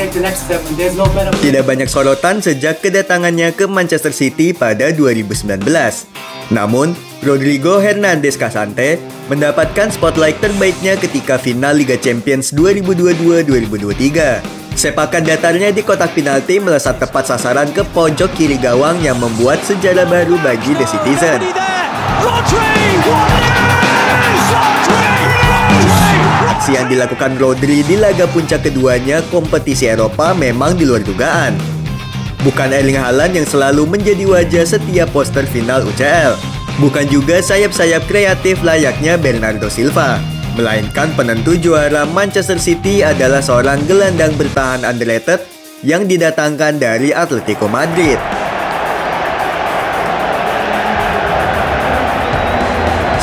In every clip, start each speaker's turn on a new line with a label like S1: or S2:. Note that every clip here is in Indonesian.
S1: take the next step, and there's no better.
S2: Tidak banyak sorotan sejak kedatangannya ke Manchester City pada 2019. Namun, Rodrigo Hernandez Casante mendapatkan spotlight terbaiknya ketika final Liga Champions 2022-2023. Sepakan datarnya di kotak penalti melesat tepat sasaran ke pojok kiri gawang yang membuat sejarah baru bagi The Citizen. Aksi yang dilakukan Rodri di laga puncak keduanya kompetisi Eropa memang di luar dugaan. Bukan Erling Haaland yang selalu menjadi wajah setiap poster final UCL. Bukan juga sayap-sayap kreatif layaknya Bernardo Silva. Melainkan penentu juara Manchester City adalah seorang gelandang bertahan underrated yang didatangkan dari Atletico Madrid.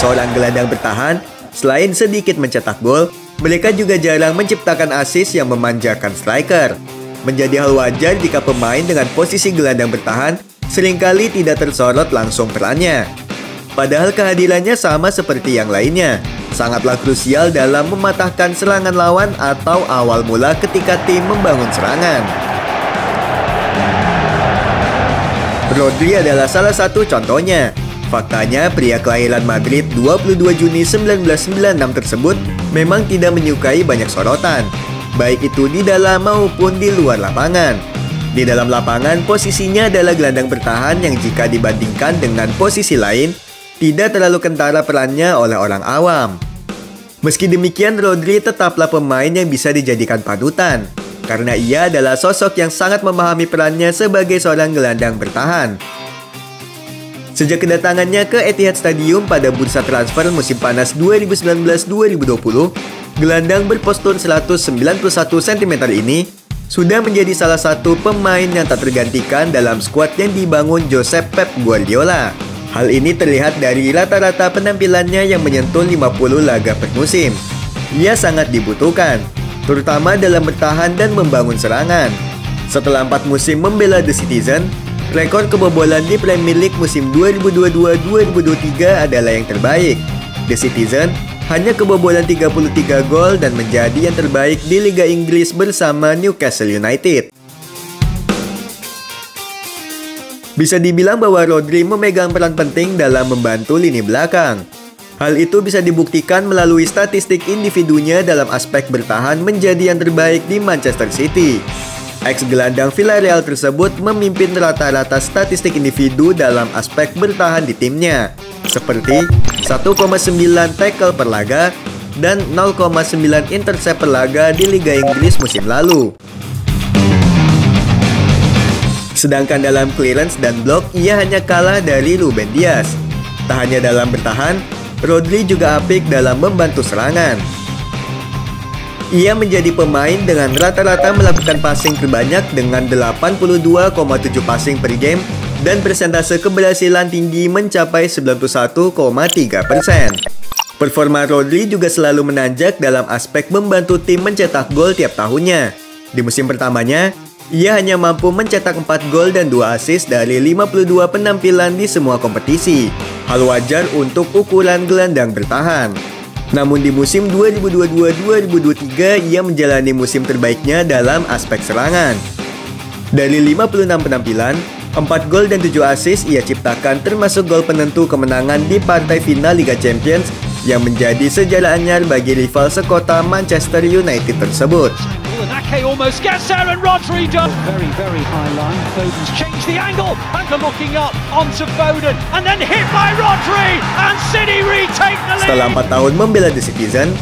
S2: Seorang gelandang bertahan, selain sedikit mencetak gol, mereka juga jarang menciptakan assist yang memanjakan striker. Menjadi hal wajar jika pemain dengan posisi gelandang bertahan seringkali tidak tersorot langsung perannya. Padahal kehadirannya sama seperti yang lainnya, sangatlah krusial dalam mematahkan serangan lawan atau awal mula ketika tim membangun serangan. Rodri adalah salah satu contohnya. Faktanya, pria kelahiran Madrid 22 Juni 1996 tersebut memang tidak menyukai banyak sorotan, baik itu di dalam maupun di luar lapangan. Di dalam lapangan, posisinya adalah gelandang bertahan yang jika dibandingkan dengan posisi lain, tidak terlalu kentara perannya oleh orang awam. Meski demikian, Rodri tetaplah pemain yang bisa dijadikan panutan, karena ia adalah sosok yang sangat memahami perannya sebagai seorang gelandang bertahan. Sejak kedatangannya ke Etihad Stadium pada bursa transfer musim panas 2019-2020, gelandang berpostur 191 cm ini sudah menjadi salah satu pemain yang tak tergantikan dalam skuad yang dibangun Josep Pep Guardiola. Hal ini terlihat dari rata-rata penampilannya yang menyentuh 50 laga per musim. Ia sangat dibutuhkan, terutama dalam bertahan dan membangun serangan. Setelah 4 musim membela The Citizen, rekor kebobolan di Premier League musim 2022-2023 adalah yang terbaik. The Citizen hanya kebobolan 33 gol dan menjadi yang terbaik di Liga Inggris bersama Newcastle United. Bisa dibilang bahwa Rodri memegang peran penting dalam membantu lini belakang. Hal itu bisa dibuktikan melalui statistik individunya dalam aspek bertahan menjadi yang terbaik di Manchester City. Ex-gelandang Villarreal tersebut memimpin rata-rata statistik individu dalam aspek bertahan di timnya, seperti 1,9 tackle per laga dan 0,9 intercept per laga di Liga Inggris musim lalu. Sedangkan dalam clearance dan blok, ia hanya kalah dari Ruben Dias. Tak hanya dalam bertahan, Rodri juga apik dalam membantu serangan. Ia menjadi pemain dengan rata-rata melakukan passing terbanyak dengan 82,7 passing per game dan persentase keberhasilan tinggi mencapai 91,3%. Performa Rodri juga selalu menanjak dalam aspek membantu tim mencetak gol tiap tahunnya. Di musim pertamanya, ia hanya mampu mencetak 4 gol dan 2 assist dari 52 penampilan di semua kompetisi. Hal wajar untuk ukuran gelandang bertahan. Namun di musim 2022-2023, ia menjalani musim terbaiknya dalam aspek serangan. Dari 56 penampilan, 4 gol dan 7 assist ia ciptakan termasuk gol penentu kemenangan di partai final Liga Champions yang menjadi sejarah anyar bagi rival sekota Manchester United tersebut.
S3: Ake almost gets there and Rodri does. Very high line. Foden's changed the angle and looking up onto Foden and then hit by Rodri and City retake the lead.
S2: Setelah 4 tahun membela The Citizen,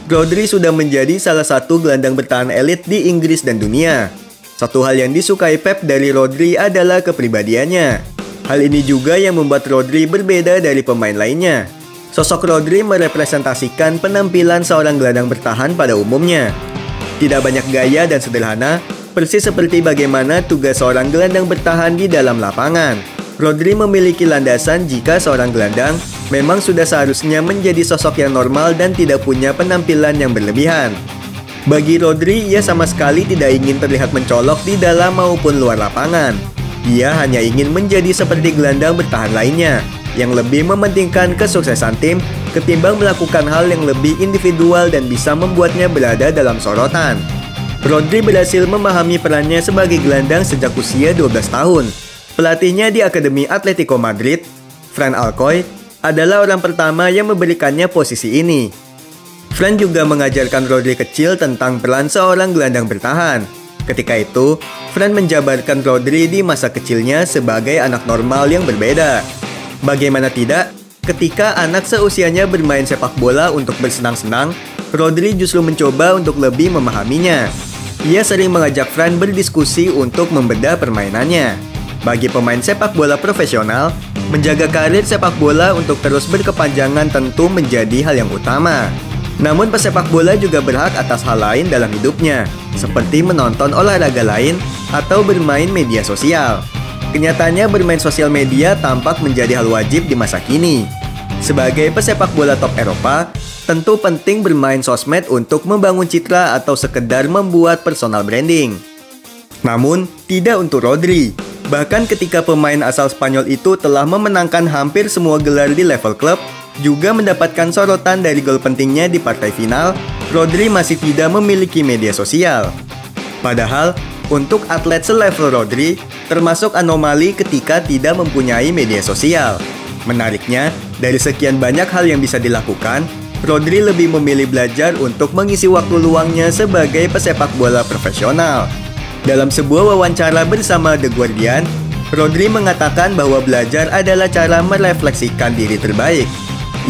S2: Rodri sudah menjadi salah satu gelandang bertahan elit di Inggris dan dunia. Satu hal yang disukai Pep dari Rodri adalah kepribadiannya. Hal ini juga yang membuat Rodri berbeda dari pemain lainnya. Sosok Rodri merepresentasikan penampilan seorang gelandang bertahan pada umumnya. Tidak banyak gaya dan sederhana, persis seperti bagaimana tugas seorang gelandang bertahan di dalam lapangan. Rodri memiliki landasan jika seorang gelandang memang sudah seharusnya menjadi sosok yang normal dan tidak punya penampilan yang berlebihan. Bagi Rodri, ia sama sekali tidak ingin terlihat mencolok di dalam maupun luar lapangan. Ia hanya ingin menjadi seperti gelandang bertahan lainnya, yang lebih mementingkan kesuksesan tim ketimbang melakukan hal yang lebih individual dan bisa membuatnya berada dalam sorotan. Rodri berhasil memahami perannya sebagai gelandang sejak usia 12 tahun. Pelatihnya di Akademi Atletico Madrid, Fran Alcoy, adalah orang pertama yang memberikannya posisi ini. Fran juga mengajarkan Rodri kecil tentang peran seorang gelandang bertahan. Ketika itu, Fran menjabarkan Rodri di masa kecilnya sebagai anak normal yang berbeda. Bagaimana tidak, ketika anak seusianya bermain sepak bola untuk bersenang-senang, Rodri justru mencoba untuk lebih memahaminya. Ia sering mengajak Fran berdiskusi untuk membedah permainannya. Bagi pemain sepak bola profesional, menjaga karir sepak bola untuk terus berkepanjangan tentu menjadi hal yang utama. Namun pesepak bola juga berhak atas hal lain dalam hidupnya, seperti menonton olahraga lain atau bermain media sosial. Kenyataannya bermain sosial media tampak menjadi hal wajib di masa kini. Sebagai pesepak bola top Eropa, tentu penting bermain sosmed untuk membangun citra atau sekedar membuat personal branding. Namun, tidak untuk Rodri. Bahkan ketika pemain asal Spanyol itu telah memenangkan hampir semua gelar di level klub, juga mendapatkan sorotan dari gol pentingnya di partai final, Rodri masih tidak memiliki media sosial. Padahal, untuk atlet selevel Rodri, termasuk anomali ketika tidak mempunyai media sosial. Menariknya, dari sekian banyak hal yang bisa dilakukan, Rodri lebih memilih belajar untuk mengisi waktu luangnya sebagai pesepak bola profesional. Dalam sebuah wawancara bersama The Guardian, Rodri mengatakan bahwa belajar adalah cara merefleksikan diri terbaik.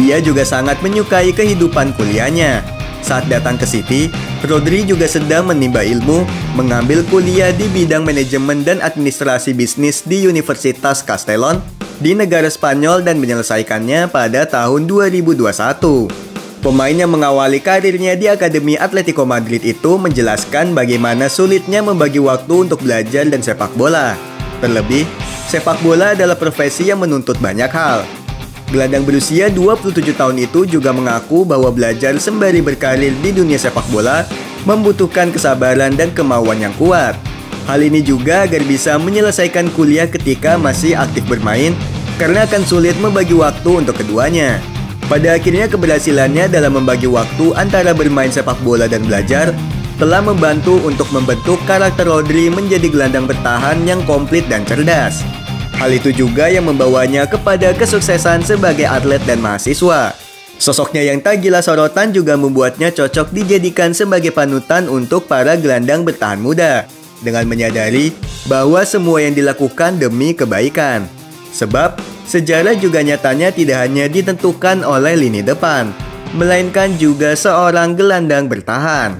S2: Ia juga sangat menyukai kehidupan kuliahnya. Saat datang ke City, Rodri juga sedang menimba ilmu, mengambil kuliah di bidang manajemen dan administrasi bisnis di Universitas Castellón di negara Spanyol dan menyelesaikannya pada tahun 2021. Pemain yang mengawali karirnya di Akademi Atletico Madrid itu menjelaskan bagaimana sulitnya membagi waktu untuk belajar dan sepak bola. Terlebih, sepak bola adalah profesi yang menuntut banyak hal. Gelandang berusia 27 tahun itu juga mengaku bahwa belajar sembari berkarir di dunia sepak bola membutuhkan kesabaran dan kemauan yang kuat. Hal ini juga agar bisa menyelesaikan kuliah ketika masih aktif bermain, karena akan sulit membagi waktu untuk keduanya. Pada akhirnya keberhasilannya dalam membagi waktu antara bermain sepak bola dan belajar telah membantu untuk membentuk karakter Rodri menjadi gelandang bertahan yang komplit dan cerdas. Hal itu juga yang membawanya kepada kesuksesan sebagai atlet dan mahasiswa. Sosoknya yang tak gila sorotan juga membuatnya cocok dijadikan sebagai panutan untuk para gelandang bertahan muda, dengan menyadari bahwa semua yang dilakukan demi kebaikan. Sebab, sejarah juga nyatanya tidak hanya ditentukan oleh lini depan, melainkan juga seorang gelandang bertahan.